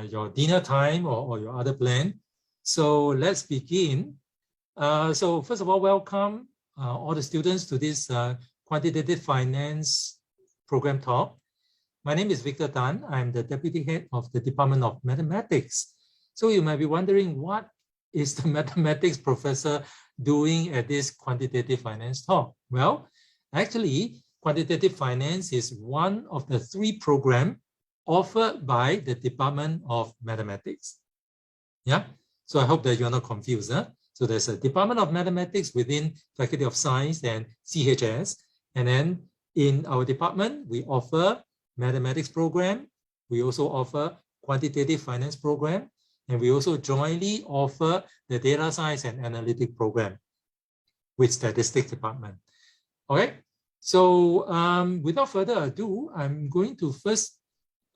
your dinner time or your other plan. So let's begin. So first of all, welcome all the students to this Quantitative Finance program talk. My name is Victor Tan. I'm the Deputy Head of the Department of Mathematics. So you might be wondering, what is the mathematics professor doing at this Quantitative Finance talk? Well, actually, Quantitative Finance is one of the 3 programs offered by the Department of Mathematics. Yeah, so I hope that you're not confused. Huh? So there's a Department of Mathematics within Faculty of Science and CHS. And then in our department, we offer mathematics program. We also offer quantitative finance program. And we also jointly offer the data science and analytic program with statistics department. Okay, so without further ado, I'm going to first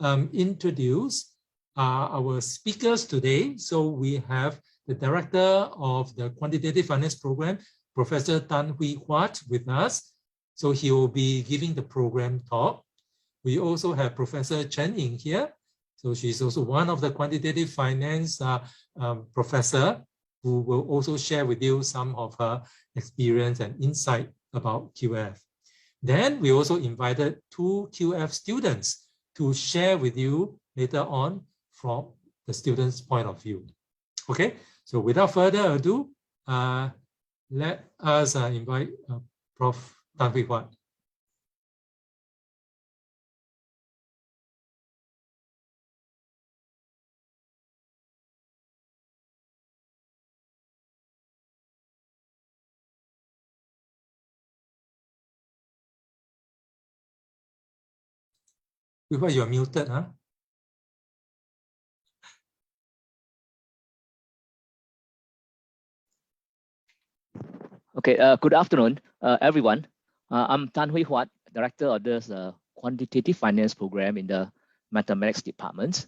introduce our speakers today. So we have the director of the Quantitative Finance program, Professor Huat, with us. So he will be giving the program talk. We also have Professor Chen Ying here. So she's also one of the Quantitative Finance professor who will also share with you some of her experience and insight about QF. Then we also invited 2 QF students to share with you later on from the students' point of view. Okay, so without further ado, let us invite Prof. Tan Huat. Huat, you're muted, huh? Okay, good afternoon, everyone. I'm Tan Huat, Director of this Quantitative Finance program in the Mathematics Department.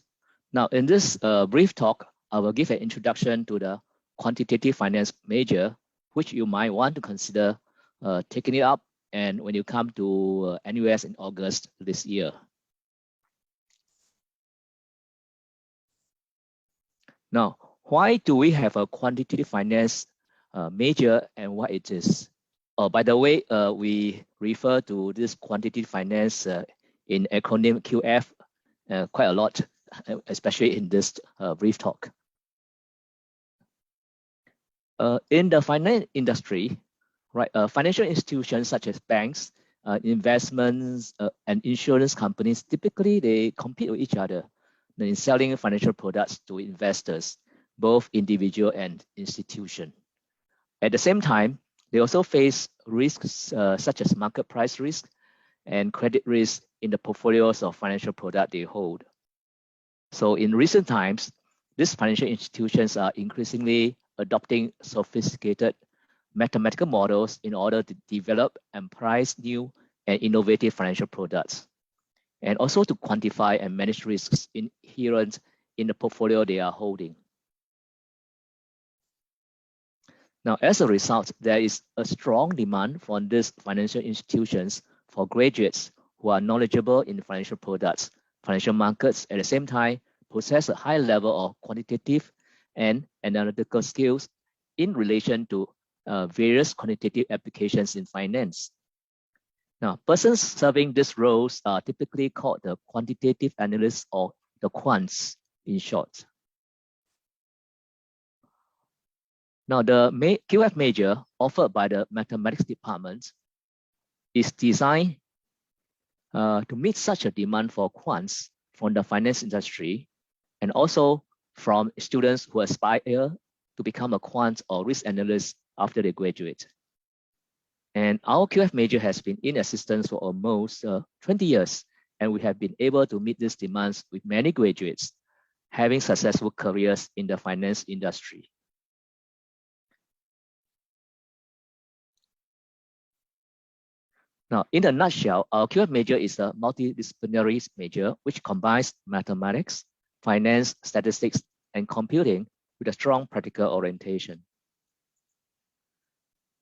Now, in this brief talk, I will give an introduction to the Quantitative Finance major, which you might want to consider taking it up and when you come to NUS in August this year. Now, why do we have a Quantitative Finance major and what it is? By the way, we refer to this Quantitative Finance in acronym QF quite a lot, especially in this brief talk. In the finance industry, right, financial institutions such as banks, investments, and insurance companies, typically they compete with each other in selling financial products to investors, both individual and institution. At the same time, they also face risks such as market price risk and credit risk in the portfolios of financial products they hold. So in recent times, these financial institutions are increasingly adopting sophisticated mathematical models in order to develop and price new and innovative financial products, and also to quantify and manage risks inherent in the portfolio they are holding. Now, as a result, there is a strong demand from these financial institutions for graduates who are knowledgeable in financial products, financial markets, at the same time possess a high level of quantitative and analytical skills in relation to various quantitative applications in finance. Now, persons serving these roles are typically called the quantitative analysts or the quants in short. Now, the QF major offered by the Mathematics Department is designed to meet such a demand for quants from the finance industry and also from students who aspire to become a quant or risk analyst after they graduate. And our QF major has been in existence for almost 20 years, and we have been able to meet these demands with many graduates having successful careers in the finance industry. Now, in a nutshell, our QF major is a multidisciplinary major which combines mathematics, finance, statistics, and computing with a strong practical orientation.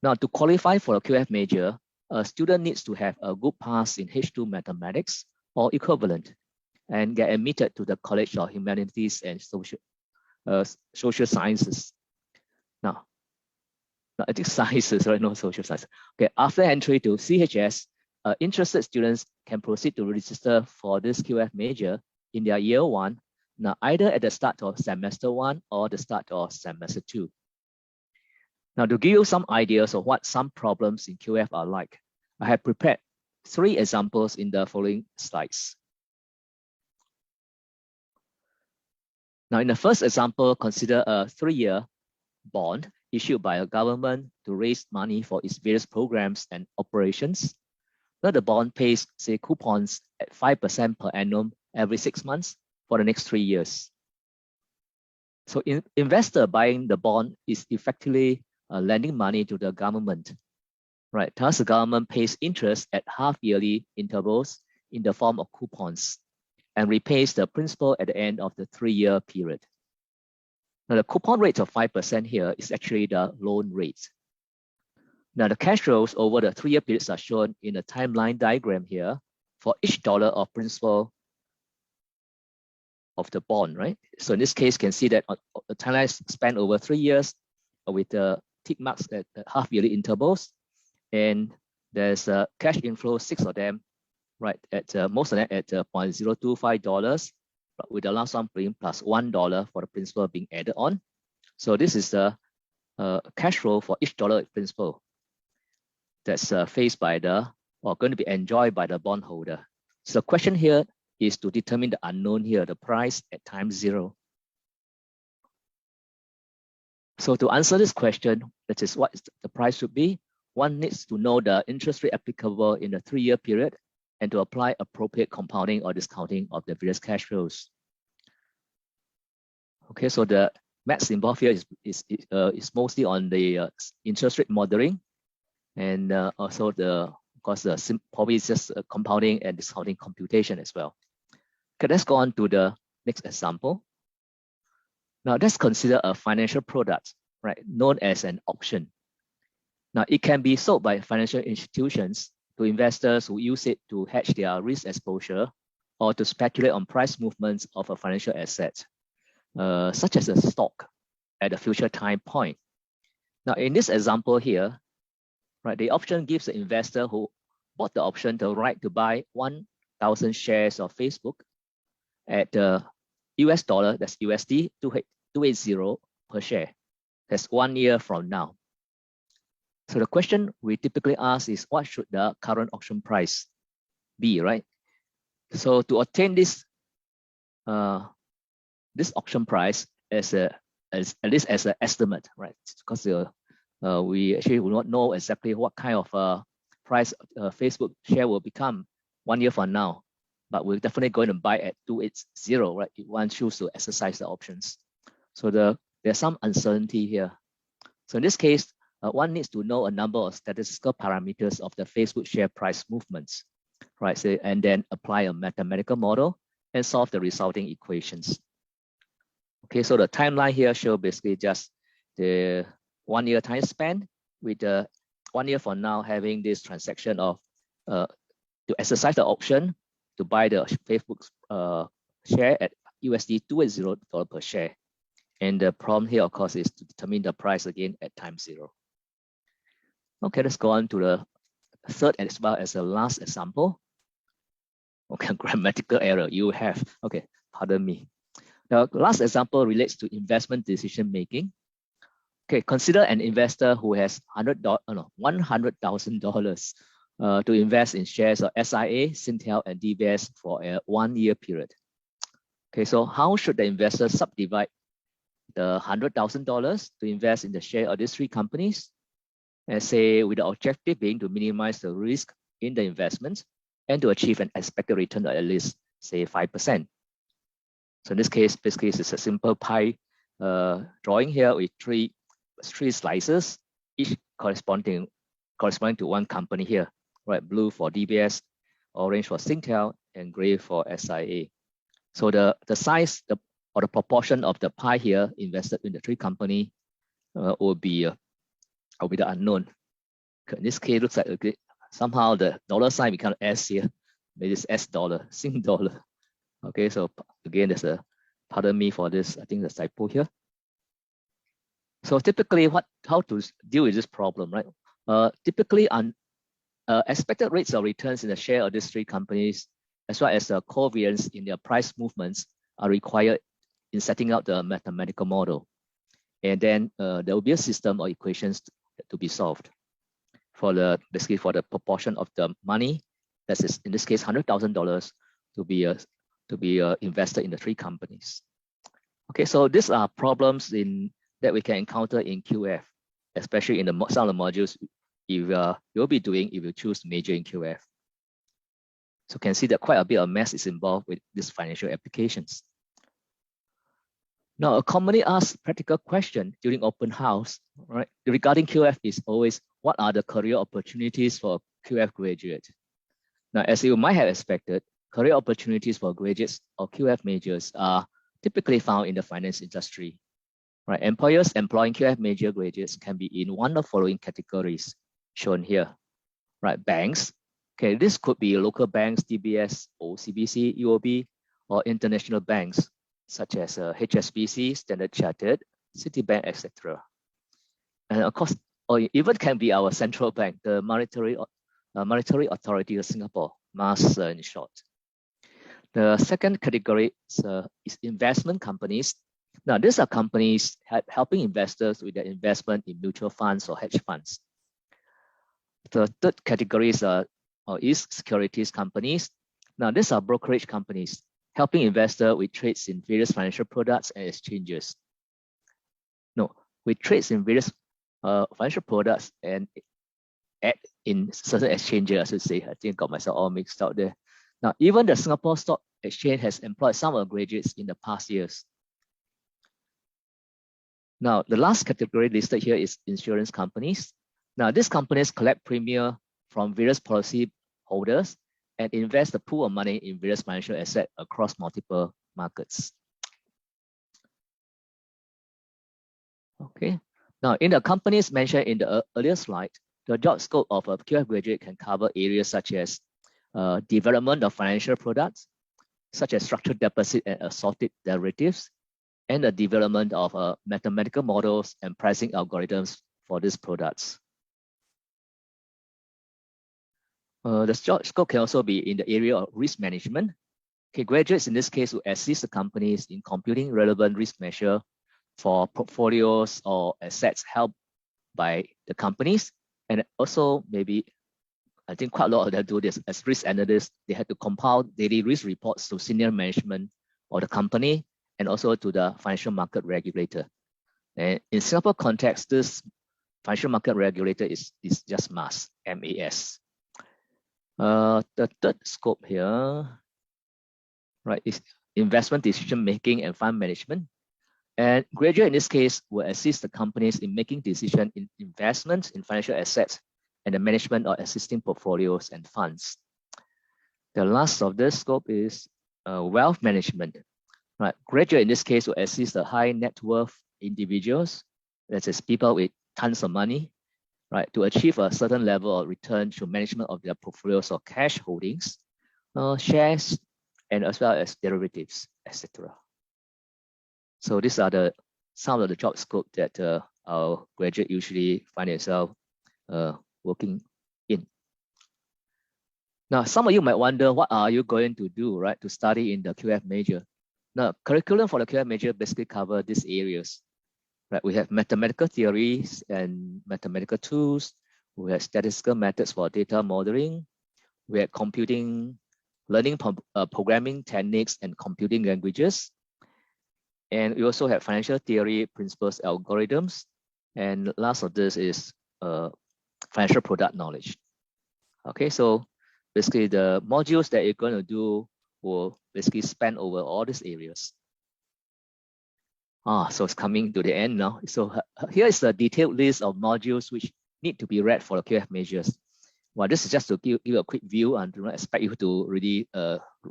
Now, to qualify for a QF major, a student needs to have a good pass in H2 mathematics or equivalent, and get admitted to the College of Humanities and Social Sciences. Now, I think sciences, right? No social science. Okay, after entry to CHS, interested students can proceed to register for this QF major in their year 1, now either at the start of semester 1 or the start of semester 2. Now, to give you some ideas of what some problems in QF are like, I have prepared 3 examples in the following slides. Now, in the first example, consider a 3-year bond issued by a government to raise money for its various programs and operations. Now, the bond pays, say, coupons at 5% per annum every 6 months for the next 3 years. So, investor buying the bond is effectively lending money to the government, right? Thus, the government pays interest at half-yearly intervals in the form of coupons and repays the principal at the end of the 3-year period. Now, the coupon rate of 5% here is actually the loan rate. Now, the cash flows over the 3-year periods are shown in a timeline diagram here for each dollar of principal of the bond, right? So in this case, you can see that the timeline is spent over 3 years with the tick marks at half-yearly intervals. And there's a cash inflow, 6 of them, right, at most of them at $0.025, but with the lump sum premium plus $1 for the principal being added on. So this is the cash flow for each dollar of principal that's faced by or going to be enjoyed by the bondholder. So the question here is to determine the unknown here, the price at time 0. So to answer this question, that is what the price should be, one needs to know the interest rate applicable in the 3-year period and to apply appropriate compounding or discounting of the various cash flows. Okay, so the maths involved here is mostly on the interest rate modeling, and also probably it's just compounding and discounting computation as well. Okay, let's go on to the next example. Now let's consider a financial product, right, known as an option. Now it can be sold by financial institutions to investors who use it to hedge their risk exposure or to speculate on price movements of a financial asset, such as a stock at a future time point. Now in this example here, right, the option gives the investor who bought the option the right to buy 1,000 shares of Facebook at US dollar, that's USD 280 per share. That's 1 year from now. So the question we typically ask is, what should the current auction price be, right? So to obtain this auction price at least as an estimate, right? Because we actually will not know exactly what kind of price Facebook share will become 1 year from now, but we're definitely going to buy at 280, right? If one chooses to exercise the options. So there's some uncertainty here. So in this case, one needs to know a number of statistical parameters of the Facebook share price movements, right? So, and then apply a mathematical model and solve the resulting equations. Okay, so the timeline here shows basically just the 1 year time span with the 1 year from now having this transaction of to exercise the option to buy the Facebook's share at USD 280 per share. And the problem here, of course, is to determine the price again at time 0. Okay, let's go on to the third as well as the last example. Okay, grammatical error you have. Okay, pardon me. The last example relates to investment decision making. Okay, consider an investor who has $100,000 to invest in shares of SIA, Singtel, and DBS for a 1 year period. Okay, so how should the investor subdivide the $100,000 to invest in the share of these 3 companies? And say with the objective being to minimize the risk in the investment and to achieve an expected return of at least, say, 5%. So in this case, basically it's a simple pie drawing here with three slices, each corresponding to one company here, right? Blue for DBS, orange for Singtel, and gray for SIA. So the size or the proportion of the pie here invested in the 3 companies will be the unknown. In this case, looks like somehow the dollar sign becomes S here. Maybe it's S dollar, Sing dollar. Okay, so again, there's a, pardon me for this, I think there's a typo here. So typically how to deal with this problem, right? Typically expected rates of returns in the share of these three companies, as well as the covariance in their price movements are required in setting out the mathematical model. And then there will be a system or equations to be solved for basically for the proportion of the money, that is in this case $100,000 to be invested in the three companies. Okay, so these are problems that we can encounter in QF, especially in some of the modules you'll be doing if you choose to major in QF. So you can see that quite a bit of math is involved with these financial applications. Now, a commonly asked practical question during open house, right, regarding QF is always, what are the career opportunities for QF graduate? Now, as you might have expected, career opportunities for graduates or QF majors are typically found in the finance industry. Right, employers employing QF major graduates can be in one of the following categories shown here. Right, banks. Okay, this could be local banks, DBS, OCBC, UOB, or international banks such as HSBC, Standard Chartered, Citibank, etc. And of course, or even can be our central bank, the Monetary Authority of Singapore, MAS in short. The second category is investment companies. Now, these are companies helping investors with their investment in mutual funds or hedge funds. The third category is securities companies. Now, these are brokerage companies helping investors with trades in various financial products and exchanges. No, with trades in various financial products and in certain exchanges, I should say. I think I got myself all mixed out there. Now, even the Singapore Stock Exchange has employed some of the graduates in the past years. Now, the last category listed here is insurance companies. Now, these companies collect premium from various policy holders and invest the pool of money in various financial assets across multiple markets. Okay. Now, in the companies mentioned in the earlier slide, the job scope of a QF graduate can cover areas such as development of financial products, such as structured deposit and assorted derivatives, and the development of mathematical models and pricing algorithms for these products. The job scope can also be in the area of risk management. Okay, graduates in this case will assist the companies in computing relevant risk measure for portfolios or assets held by the companies. And also maybe, I think quite a lot of them do this as risk analysts. They have to compile daily risk reports to senior management of the company and also to the financial market regulator. And in Singapore context, this financial market regulator is just MAS, M-A-S. The third scope here, right, is investment decision making and fund management. And graduate in this case will assist the companies in making decisions in investments in financial assets and the management of existing portfolios and funds. The last of this scope is wealth management. Right, graduate in this case will assist the high net worth individuals, that is people with tons of money, right, to achieve a certain level of return through management of their portfolios or cash holdings, shares, and as well as derivatives, etc. So these are some of the job scope that our graduate usually find themselves working in. Now, some of you might wonder, what are you going to do, right, to study in the QF major? Now, curriculum for the QF major basically cover these areas. Right, we have mathematical theories and mathematical tools. We have statistical methods for data modeling. We have learning programming techniques and computing languages. And we also have financial theory, principles, algorithms. And last of this is financial product knowledge. Okay, so basically the modules that you're going to do will basically span over all these areas. So it's coming to the end now. So here is the detailed list of modules which need to be read for the QF majors. Well, this is just to give you a quick view, and do not expect you to really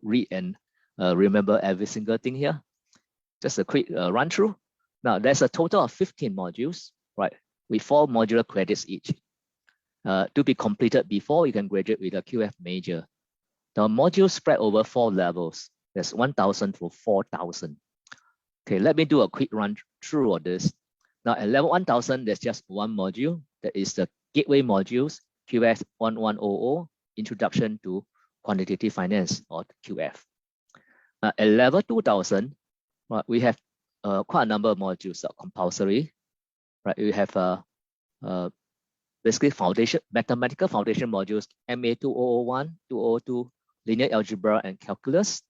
read and remember every single thing here. Just a quick run through. Now, there's a total of 15 modules, right, with 4 modular credits each to be completed before you can graduate with a QF major. The modules spread over 4 levels. There's 1,000 to 4,000. Okay, let me do a quick run through of this. Now at level 1,000, there's just one module. That is the gateway modules, QF 1100, Introduction to Quantitative Finance, or QF. At level 2,000, we have quite a number of modules that are compulsory. Right, we have basically mathematical foundation modules, MA 2001, 2002, linear algebra and calculus.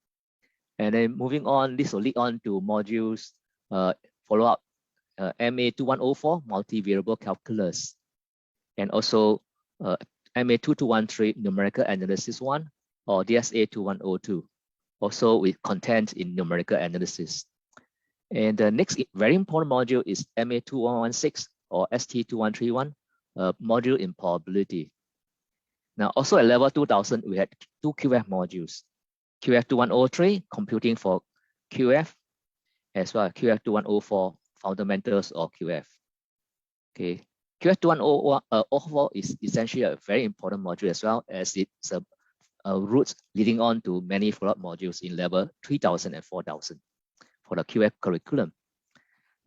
And then moving on, this will lead on to modules, follow up, MA 2104, multivariable calculus. And also MA 2213, numerical analysis 1, or DSA 2102, also with content in numerical analysis. And the next very important module is MA 2116 or ST 2131, module in probability. Now, also at level 2000, we had 2 QF modules, QF 2103, computing for QF, as well as QF 2104, fundamentals of QF. Okay, QF 2104 is essentially a very important module as well, as it's a route leading on to many follow-up modules in level 3000 and 4000 for the QF curriculum.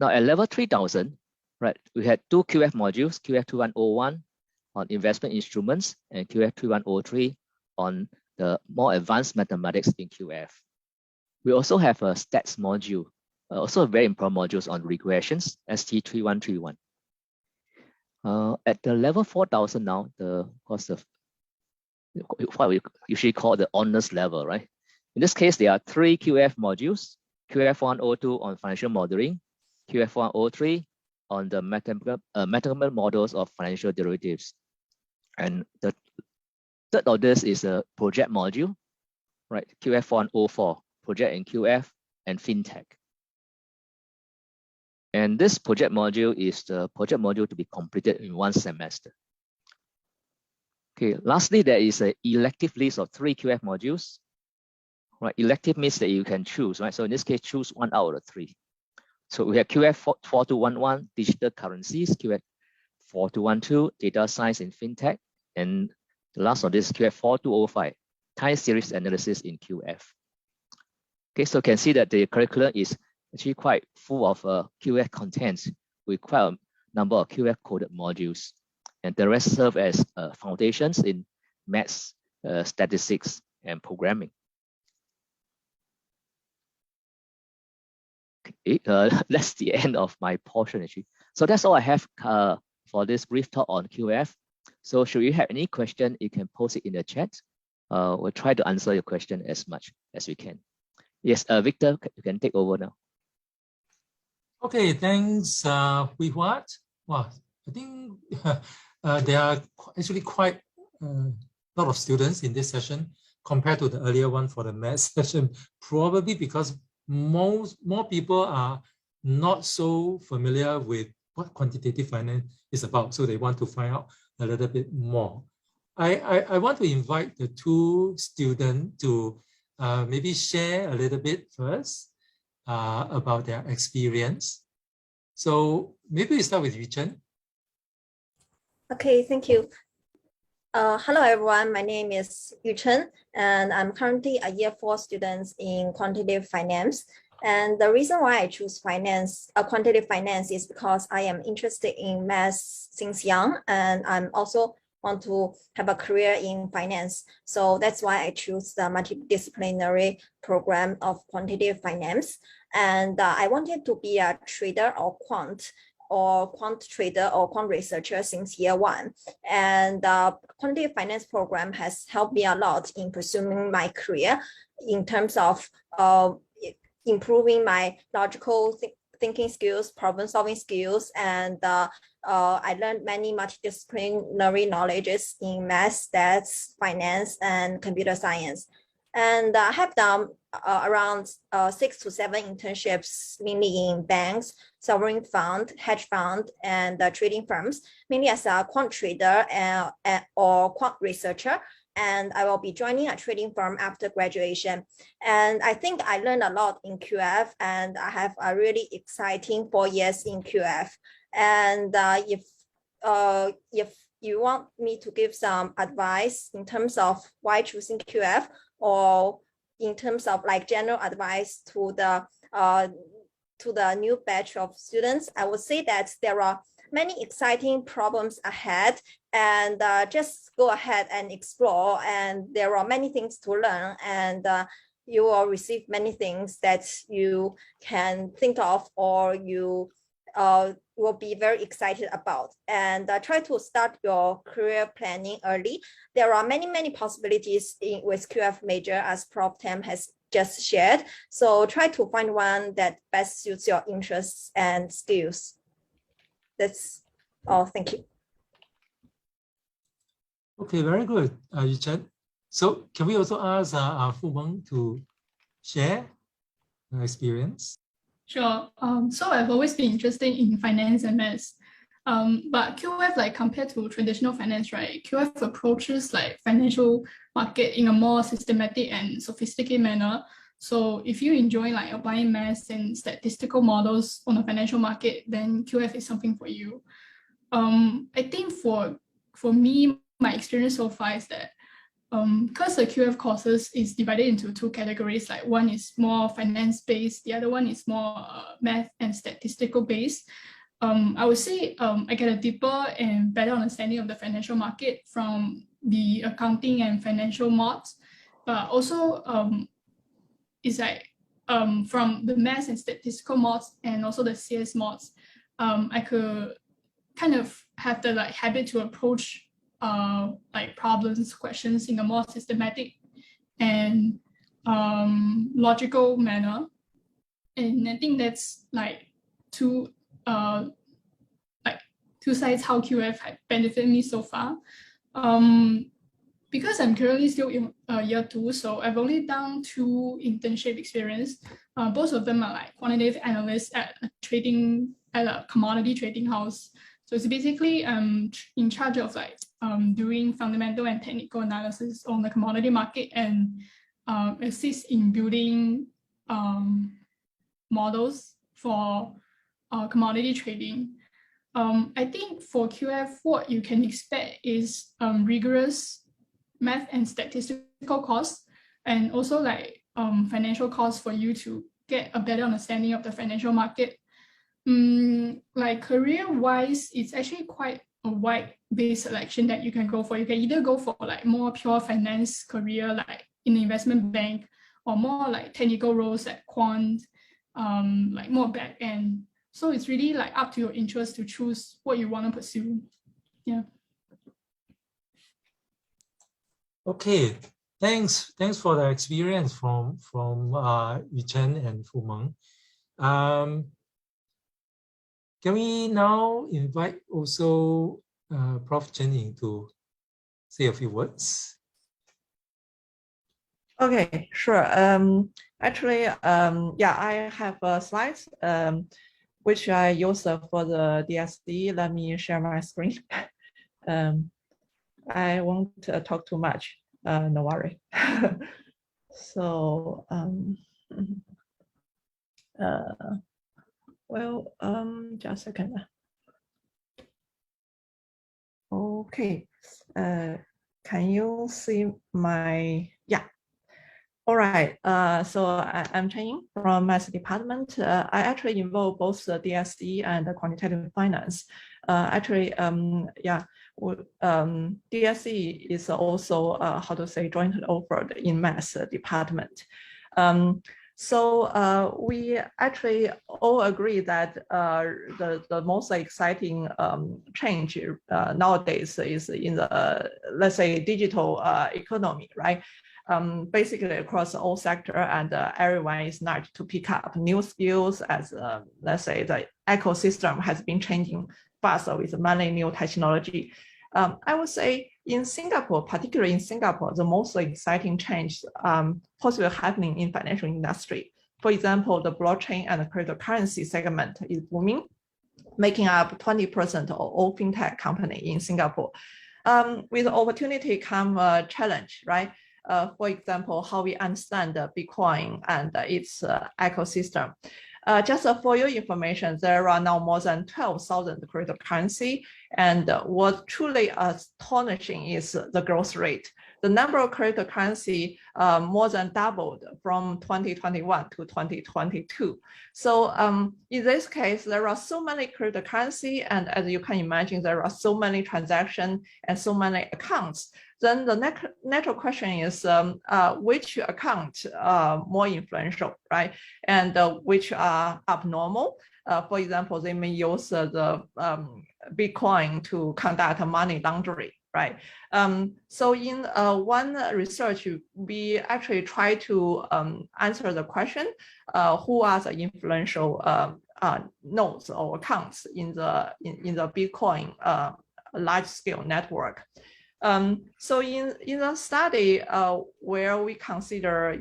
Now at level 3000, right, we had 2 QF modules, QF 2101 on investment instruments and QF 3103 on the more advanced mathematics in QF. We also have a stats module, also a very important modules on regressions, ST 3131. At the level 4000 now, the course of what we usually call the honors level, right? In this case, there are 3 QF modules, QF 102 on financial modeling, QF 103 on the mathematical models of financial derivatives. And the third of this is a project module, right? QF 104, project in QF and FinTech. And this project module is the project module to be completed in 1 semester. Okay, lastly, there is an elective list of 3 QF modules. Right, elective means that you can choose, right? So in this case, choose 1 out of 3. So we have QF 4211, digital currencies, QF 4212, data science in FinTech, and the last of this is QF 4205, time series analysis in QF. Okay, so you can see that the curriculum is actually quite full of QF contents with quite a number of QF coded modules. And the rest serve as foundations in maths, statistics, and programming. Okay, that's the end of my portion actually. So that's all I have for this brief talk on QF. So should you have any question, you can post it in the chat. We'll try to answer your question as much as we can. Yes, Victor, you can take over now. Okay, thanks, Huat. Wow, I think there are actually quite a lot of students in this session compared to the earlier one for the math session, probably because more people are not so familiar with what quantitative finance is about, so they want to find out a little bit more. I want to invite the 2 students to maybe share a little bit first about their experience. So maybe we start with Yuchen. Okay, thank you. Hello everyone, my name is Yuchen, and I'm currently a year 4 student in quantitative finance. And the reason why I choose quantitative finance is because I am interested in math since young, and I'm also want to have a career in finance. So that's why I choose the multidisciplinary program of quantitative finance. And I wanted to be a trader or quant trader or quant researcher since year 1. And the quantitative finance program has helped me a lot in pursuing my career in terms of improving my logical thinking skills, problem solving skills, and I learned many multidisciplinary knowledges in math, stats, finance, and computer science. And I have done around 6 to 7 internships, mainly in banks, sovereign fund, hedge fund, and trading firms, mainly as a quant trader or quant researcher. And I will be joining a trading firm after graduation. And I think I learned a lot in QF, and I have a really exciting 4 years in QF. And if you want me to give some advice in terms of why choosing QF, or in terms of like general advice to the new batch of students, I would say that there are many exciting problems ahead, and just go ahead and explore, and there are many things to learn, and you will receive many things that you can think of, or you will be very excited about. And try to start your career planning early. There are many possibilities with QF major, as Prof. Tam has just shared. So try to find one that best suits your interests and skills. That's all. Thank you. Okay, very good, Yuchen. So can we also ask Fu Meng to share her experience? Sure. So I've always been interested in finance and maths. But QF, like compared to traditional finance, right? QF approaches like financial market in a more systematic and sophisticated manner. So if you enjoy like applying maths and statistical models on the financial market, then QF is something for you. I think for me, my experience so far is that because the QF courses is divided into two categories, like one is more finance-based, the other one is more math and statistical based. I would say I get a deeper and better understanding of the financial market from the accounting and financial mods, but also it's like from the math and statistical mods and also the CS mods, I could kind of have the like habit to approach like problems, questions in a more systematic and logical manner. And I think that's like two sides how QF had benefited me so far. Because I'm currently still in year 2, so I've only done 2 internship experience. Both of them are like quantitative analysts at a commodity trading house. So it's basically in charge of like doing fundamental and technical analysis on the commodity market, and assist in building models for commodity trading. I think for QF, what you can expect is rigorous math and statistical course, and also like financial costs for you to get a better understanding of the financial market. Like career-wise, it's actually quite a wide-based selection that you can go for. You can either go for like more pure finance career, like in the investment bank, or more like technical roles at quant, like more back end. So it's really like up to your interest to choose what you want to pursue. Yeah. Okay, thanks for the experience from Yuchen and Fu Meng. Can we now invite also Prof. Chen Ying to say a few words? Okay, sure. Actually, yeah, I have slides which I use for the DSD. Let me share my screen. I won't talk too much. No worry. So, well, just a second. Okay. Can you see my, yeah. All right. So I'm Chen Ying from NUS Department. I actually involve both the DSE and the quantitative finance. Actually, yeah, DSE is also how to say jointly offered in NUS Department. So we actually all agree that the most exciting change nowadays is in the, let's say, digital economy, right? Basically across all sectors, and everyone is not to pick up new skills as, let's say, the ecosystem has been changing faster with many new technology. I would say in Singapore, particularly in Singapore, the most exciting change possibly happening in financial industry. For example, the blockchain and cryptocurrency segment is booming, making up 20% of all fintech company in Singapore. With opportunity come challenge, right? For example, how we understand the Bitcoin and its ecosystem. Just for your information, there are now more than 12,000 cryptocurrency, and what truly astonishing is the growth rate. the number of cryptocurrency more than doubled from 2021 to 2022. So in this case, there are so many cryptocurrency, and as you can imagine, there are so many transactions and so many accounts. Then the natural question is which account more influential, right? And which are abnormal. For example, they may use the Bitcoin to conduct money laundering, right? So in one research, we actually try to answer the question, who are the influential nodes or accounts in the Bitcoin large-scale network. So in the study where we consider,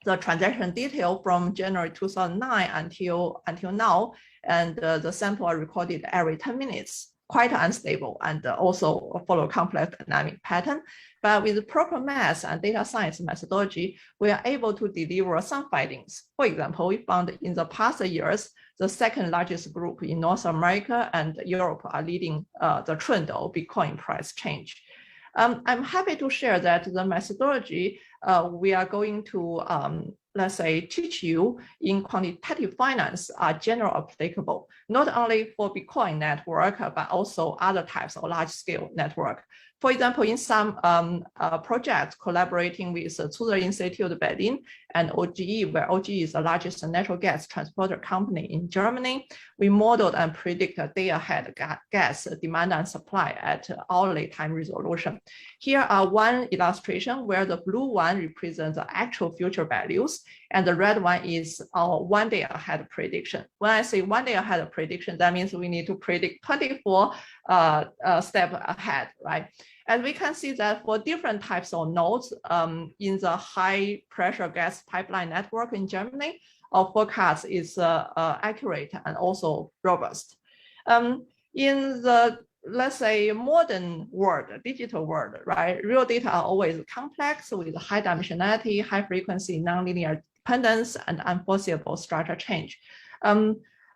the transaction detail from January 2009 until now, and the sample are recorded every 10 minutes, quite unstable and also follow complex dynamic pattern. But with proper math and data science methodology, we are able to deliver some findings. For example, we found in the past years, the second largest group in North America and Europe are leading the trend of Bitcoin price change. I'm happy to share that the methodology we are going to, let's say, teach you in quantitative finance are general applicable, not only for Bitcoin network, but also other types of large-scale network. For example, in some projects collaborating with Zürcher Institute Berlin and OGE, where OGE is the largest natural gas transporter company in Germany, we modeled and predict a day-ahead gas demand and supply at hourly time resolution. Here are one illustration where the blue one represents the actual future values, and the red one is our 1 day ahead prediction. When I say 1 day ahead of prediction, that means we need to predict 24 steps ahead, right? And we can see that for different types of nodes in the high pressure gas pipeline network in Germany, our forecast is accurate and also robust. In the, let's say, modern world, digital world, right? Real data are always complex with high dimensionality, high frequency, nonlinear dependence, and unforeseeable structure change.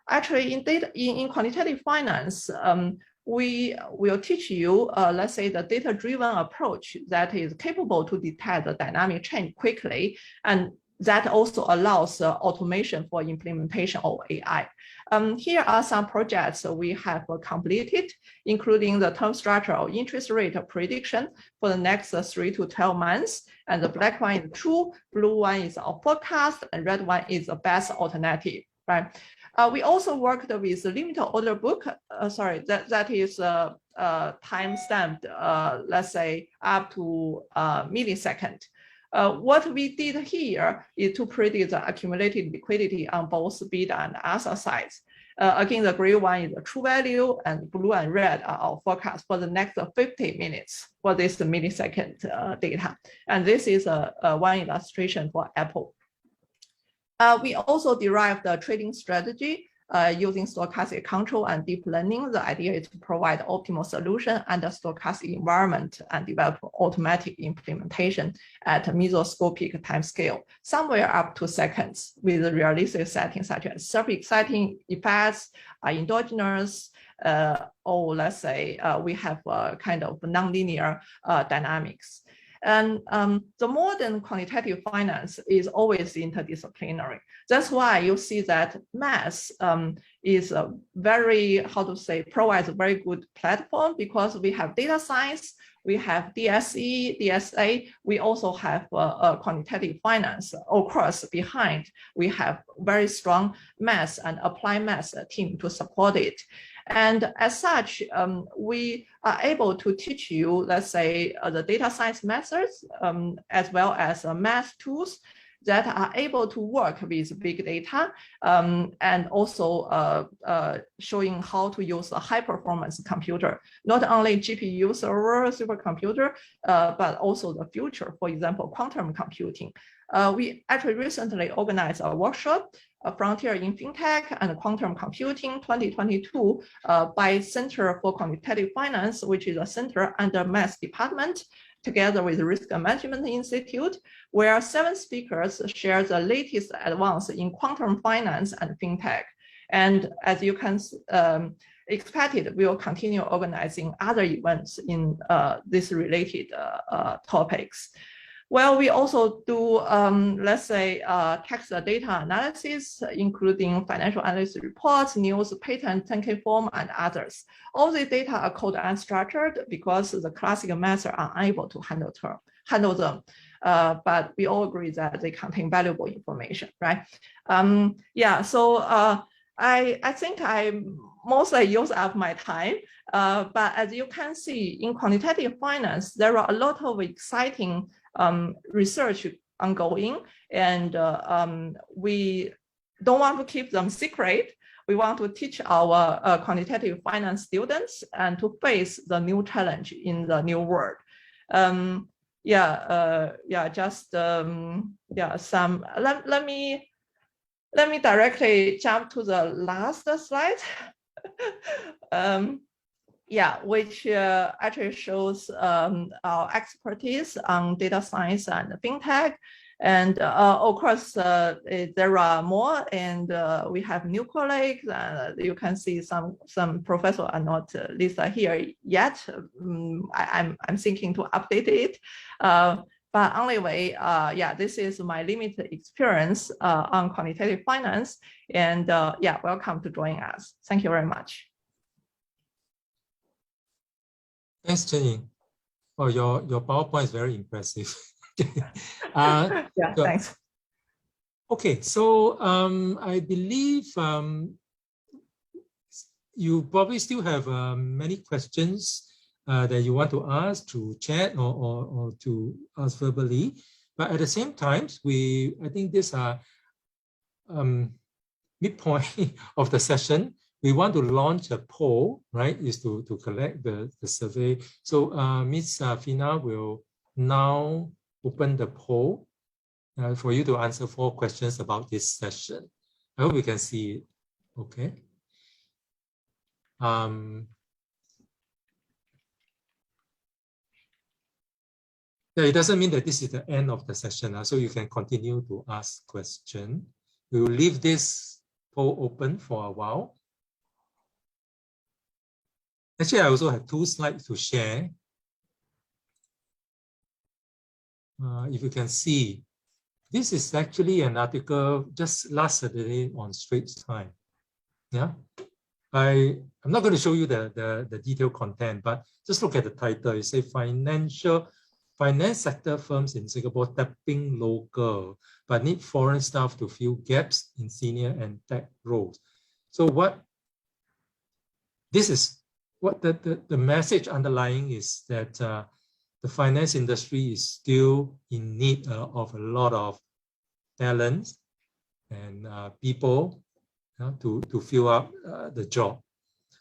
Actually, in quantitative finance, we will teach you, let's say, the data-driven approach that is capable to detect the dynamic change quickly, and that also allows automation for implementation of AI. Here are some projects we have completed, including the term structure of interest rate prediction for the next 3 to 12 months. And the black one is true, blue one is our forecast, and red one is the best alternative, right? We also worked with the limited order book. That is time-stamped, let's say, up to millisecond. What we did here is to predict the accumulated liquidity on both beta and alpha sides. Again, the gray one is the true value, and blue and red are our forecast for the next 50 minutes for this millisecond data. And this is one illustration for Apple. We also derived the trading strategy using stochastic control and deep learning. The idea is to provide optimal solution under stochastic environment and develop automatic implementation at a mesoscopic time scale, somewhere up to seconds, with realistic settings such as self-exciting effects, endogenous, or let's say we have a kind of nonlinear dynamics. And the modern quantitative finance is always interdisciplinary. That's why you see that math is a very, provides a very good platform, because we have data science, we have DSE, DSA, we also have quantitative finance. Of course, behind, we have very strong math and applied math team to support it. And as such, we are able to teach you, let's say, the data science methods, as well as math tools that are able to work with big data, and also showing how to use a high performance computer, not only GPU server, supercomputer, but also the future, for example, quantum computing. We actually recently organized a workshop, a Frontier in FinTech and Quantum Computing 2022 by Center for Quantitative Finance, which is a center under NUS Department, together with Risk Management Institute, where 7 speakers share the latest advance in quantum finance and FinTech. And as you can expect, we will continue organizing other events in these related topics. Well, we also do, let's say, text data analysis, including financial analysis reports, news, patent, 10K form, and others. All the data are code unstructured because the classical methods are unable to handle them. But we all agree that they contain valuable information, right? Yeah, so I think I mostly use up my time. But as you can see, in quantitative finance, there are a lot of exciting research ongoing, and we don't want to keep them secret. We want to teach our quantitative finance students and to face the new challenge in the new world. Let me directly jump to the last slide. Which actually shows our expertise on data science and fintech. And of course, there are more, and we have new colleagues. You can see some professors are not listed here yet. I'm thinking to update it. But anyway, this is my limited experience on quantitative finance. And welcome to join us. Thank you very much. Thanks, Chen-Ying. Oh, your PowerPoint is very impressive. Thanks. Okay, so I believe you probably still have many questions that you want to ask through chat or to ask verbally. But at the same time, I think this are midpoint of the session. We want to launch a poll, right? Is to collect the survey. So Ms. Fina will now open the poll for you to answer 4 questions about this session. I hope you can see it. Okay. It doesn't mean that this is the end of the session, so you can continue to ask questions. We will leave this poll open for a while. Actually, I also have 2 slides to share. If you can see, this is actually an article just last Saturday on Straits Times. Yeah, I'm not going to show you the detailed content, but just look at the title. It says finance sector firms in Singapore tapping local, but need foreign staff to fill gaps in senior and tech roles. So the message underlying is that the finance industry is still in need of a lot of talent and people to fill up the job.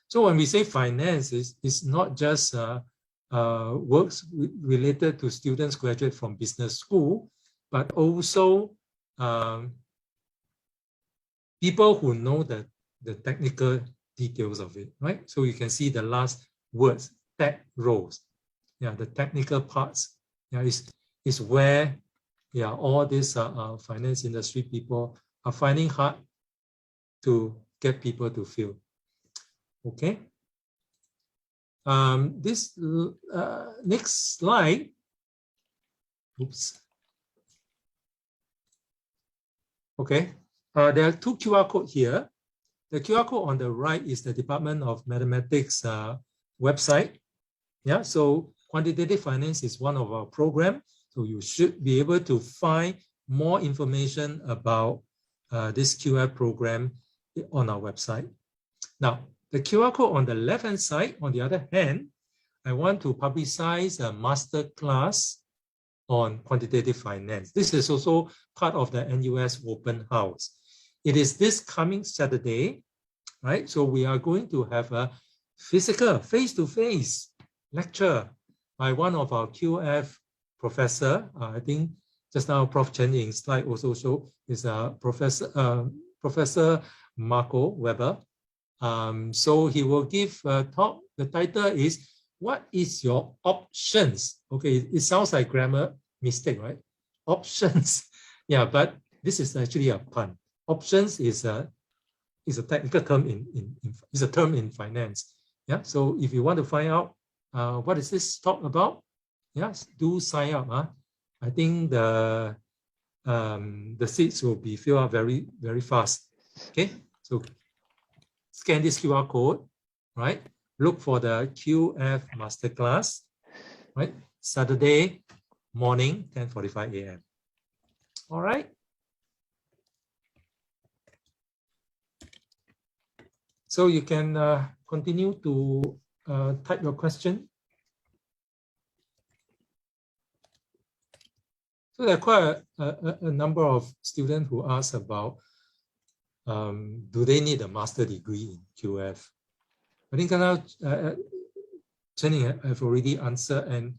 So when we say finance, it's not just works related to students graduate from business school, but also people who know the technical details of it, right? So you can see the last words, tech roles. Yeah, the technical parts. Yeah, is where all these finance industry people are finding hard to get people to fill. Okay. This next slide. Oops. Okay. There are 2 QR codes here. The QR code on the right is the Department of Mathematics website. Yeah, so quantitative finance is one of our programs. So you should be able to find more information about this QR program on our website. Now, the QR code on the left-hand side, on the other hand, I want to publicize a master class on quantitative finance. This is also part of the NUS Open House. It is this coming Saturday, right? So we are going to have a physical, face-to-face lecture by one of our QF professor. I think just now Prof. Chen-Ying's slide also show is Professor Marco Weber. So he will give a talk. The title is, what is your options? Okay, it sounds like grammar mistake, right? Options. Yeah, but this is actually a pun. Options is is a technical term is a term in finance. Yeah. So if you want to find out what is this talk about, yes, do sign up. I think the seats will be filled up very, very fast. Okay. So scan this QR code, right? Look for the QF masterclass, right? Saturday morning, 10:45 a.m. All right. So you can continue to type your question. So there are quite a number of students who ask about do they need a master degree in QF? I think Chen have already answered, and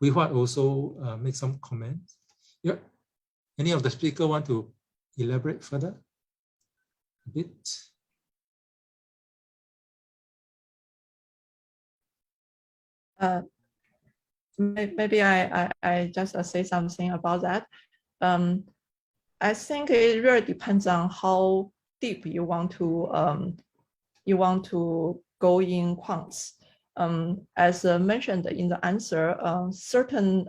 Huat also make some comments. Yeah. Any of the speaker want to elaborate further a bit? Maybe I just say something about that. I think it really depends on how deep you want to go in quants. As mentioned in the answer, certain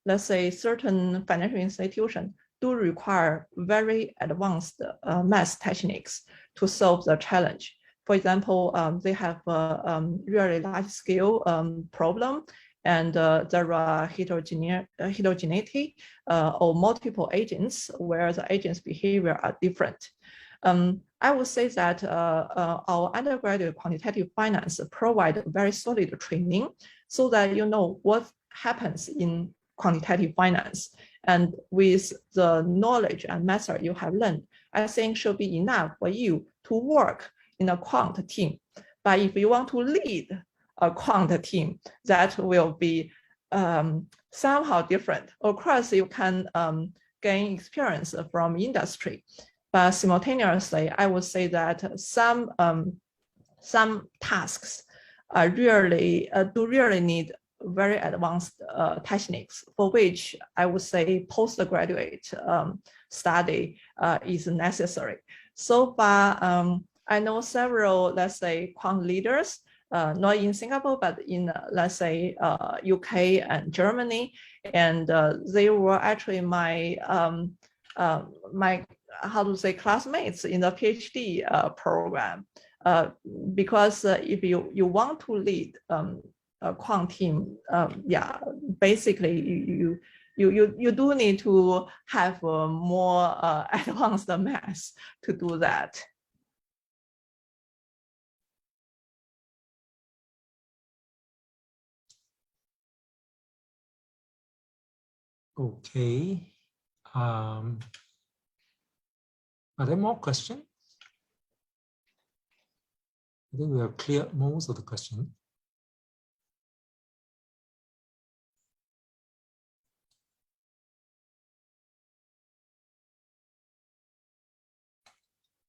let's say certain financial institutions do require very advanced math techniques to solve the challenge. For example, they have a really large scale problem, and there are heterogeneity or multiple agents where the agents' behavior are different. I would say that our undergraduate quantitative finance provide very solid training so that you know what happens in quantitative finance. And with the knowledge and method you have learned, I think should be enough for you to work in a quant team. But if you want to lead a quant team, that will be somehow different. Of course, you can gain experience from industry, but simultaneously, I would say that some tasks are really do really need very advanced techniques, for which I would say postgraduate study is necessary. So far, I know several, let's say, quant leaders, not in Singapore, but in, let's say, UK and Germany. And they were actually my, how to say, classmates in the PhD program. Because if you want to lead a quant team, yeah, basically you do need to have more advanced math to do that. Okay. Are there more questions? I think we have cleared most of the questions.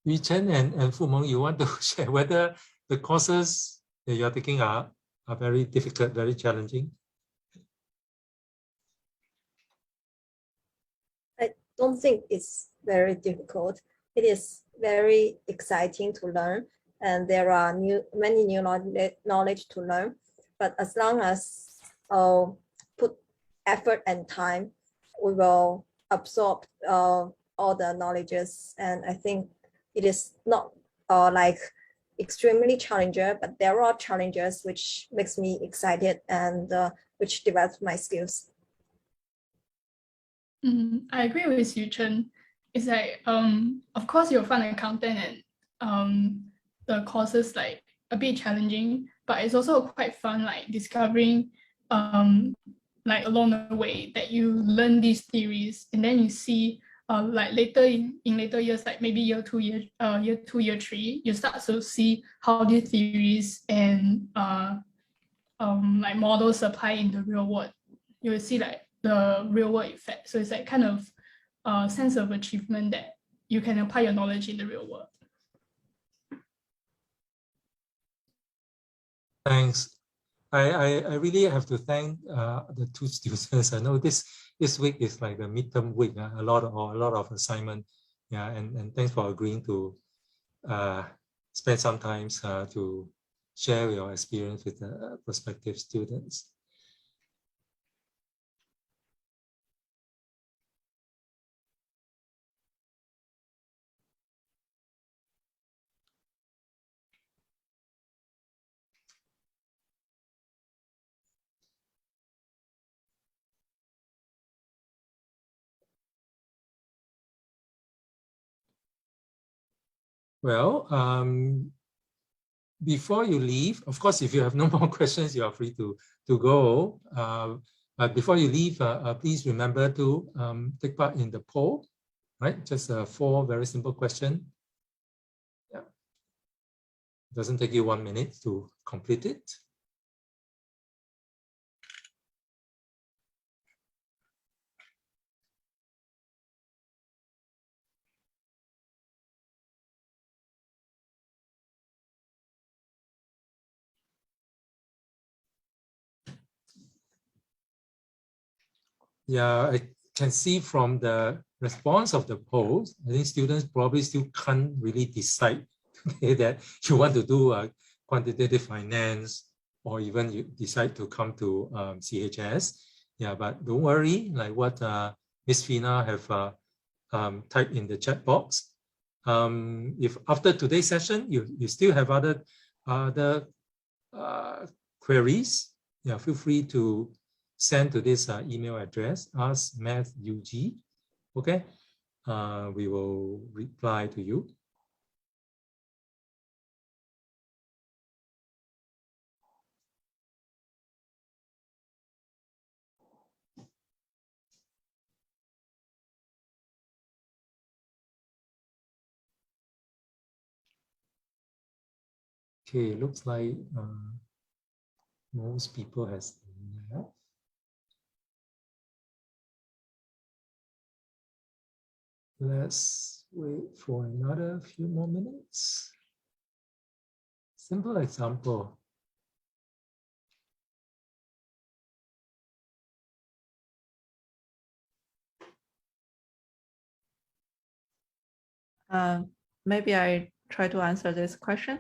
Yu Chen and Fu Meng, you want to share whether the courses that you are taking are very difficult, very challenging? I don't think it's very difficult. It is very exciting to learn, and there are many new knowledge to learn. But as long as put effort and time, we will absorb all the knowledges. And I think it is not like extremely challenging, but there are challenges which makes me excited and which develops my skills. I agree with you, Chen. It's like, of course, you're a fund accountant and the courses like a bit challenging, but it's also quite fun, like discovering like along the way that you learn these theories, and then you see like later in later years, like maybe year 2, year 3, you start to see how these theories and like models apply in the real world. You will see like the real world effect. So it's like kind of a sense of achievement that you can apply your knowledge in the real world. Thanks. I really have to thank the two students. I know this week is like the midterm week, a lot of assignment. Yeah, and thanks for agreeing to spend some time to share your experience with the prospective students. Well, before you leave, of course, if you have no more questions, you are free to go. But before you leave, please remember to take part in the poll, right? Just 4 very simple questions. Yeah. It doesn't take you 1 minute to complete it. Yeah, I can see from the response of the polls, I think students probably still can't really decide that you want to do a quantitative finance or even you decide to come to CHS. Yeah, but don't worry, like what Miss Fina have typed in the chat box. If after today's session, you still have other queries, yeah, feel free to send to this email address, askmathug. Okay, we will reply to you. Okay, looks like most people has left. Let's wait for another few more minutes. Simple example. Maybe I try to answer this question.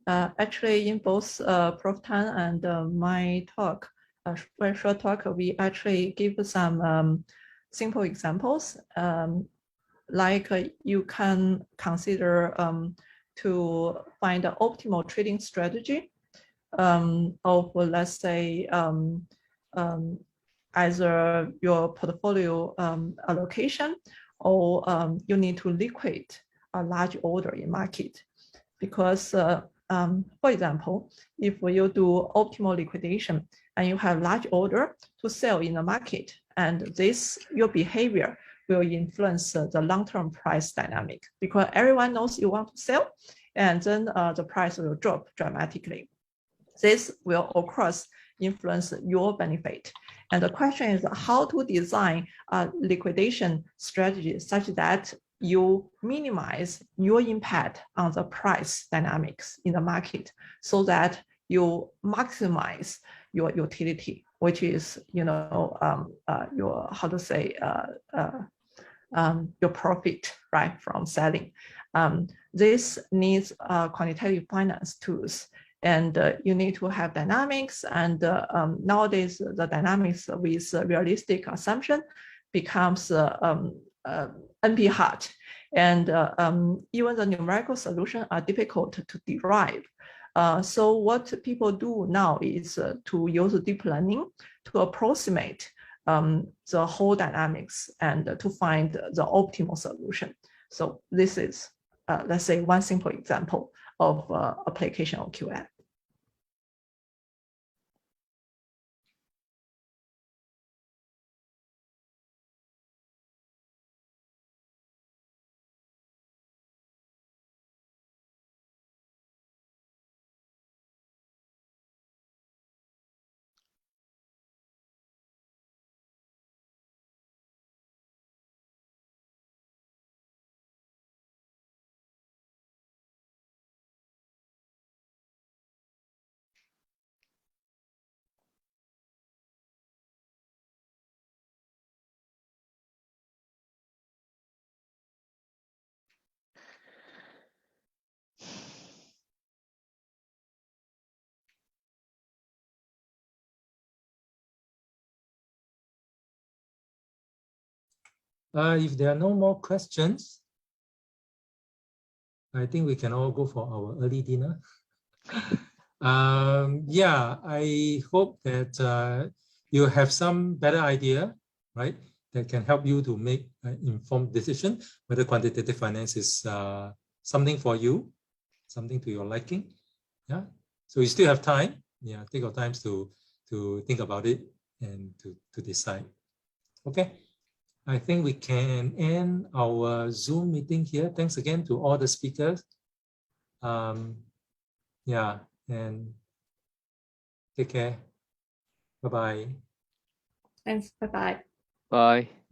Actually, in both Prof. Tan and my talk, very short talk, we actually give some simple examples. Like you can consider to find an optimal trading strategy of, let's say, either your portfolio allocation or you need to liquidate a large order in market. Because, for example, if you do optimal liquidation and you have large order to sell in the market, and this, your behavior will influence the long-term price dynamic, because everyone knows you want to sell, and then the price will drop dramatically. This will, of course, influence your benefit. And the question is how to design a liquidation strategy such that you minimize your impact on the price dynamics in the market so that you maximize your utility, which is, your, how to say, your profit, right, from selling. This needs quantitative finance tools. And you need to have dynamics. And nowadays, the dynamics with realistic assumption becomes NP hard. And even the numerical solutions are difficult to derive. So what people do now is to use deep learning to approximate the whole dynamics and to find the optimal solution. So this is, let's say, one simple example of application of QF. If there are no more questions, I think we can all go for our early dinner. Yeah, I hope that you have some better idea, right, that can help you to make an informed decision whether quantitative finance is something for you, something to your liking. Yeah, so you still have time. Yeah, take your time to think about it and to decide. Okay, I think we can end our Zoom meeting here. Thanks again to all the speakers. Yeah, and take care. Bye-bye. Thanks. Bye-bye. Bye.